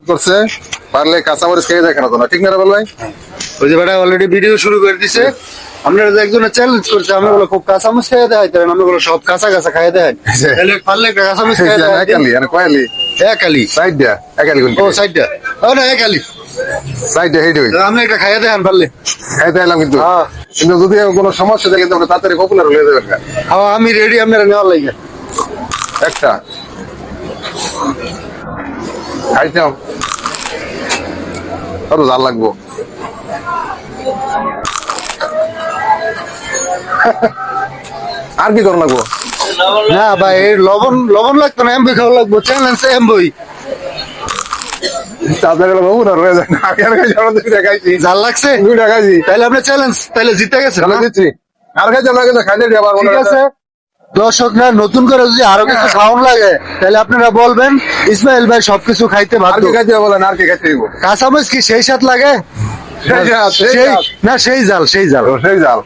করছে পারলে কাঁচামরিচ খেয়ে দেখেন তো না, ঠিক না রাবেল ভাই? ওই যে বেটা অলরেডি ভিডিও শুরু করে দিছে। আপনারা যে একজনের চ্যালেঞ্জ করছে, আমি বলো খুব কাঁচামচ খেয়ে দেখাইতেন, আমি বলো সব কাঁচা কাঁচা খাই দেয়। তাহলে পারলে একটা কাঁচামচ খেয়ে দেয়। একালি কয়ালি এক আলি, সাইডটা একালি কোন ও সাইডটা, ও না এক আলি, সাইডটা হেড হই আপনি একটা খাইয়ে দেখান পারলে। খাইতে এলাম কিন্তু হ্যাঁ কিন্তু যদি কোনো সমস্যা থাকে তখন তাড়াতাড়ি পপুলার হয়ে যাবে না। হ্যাঁ, আমি রেডি আপনারা নেওয়ার লাগে। একটা খাইতাম আরো জাল লাগবো। আর কি করো লাগবো? না ভাই, এই লবণ লবণ লাগতো না, এমবই খাওয়া লাগবো। চ্যালেঞ্জ এমবই। তাড়াতাড়ি পপুলার হয়ে যায় না। আমি আর খাইছি, আমরা দুইটা খাইছি, জাল লাগছে, দুইটা খাইছি। তাহলে আপনি চ্যালেঞ্জ তাহলে জিতে গেছেন জানা না? দিচ্ছি আর খাইতাম না, কিন্তু খাইতে আবার ঠিক আছে, দর্শকরা নতুন করে যদি আরো কিছু খাওয়ান লাগে তাহলে আপনারা বলবেন ইসমাইল ভাই সবকিছু খাইতে আর বাধ্য। কি খাইতে বলেন, আর কি খাইতে দিব? কাঁচামচ কি সেই স্বাদ লাগে? সেই জাল, সেই সেই জাল। না, সেই জাল, সেই জাল। সেই জাল।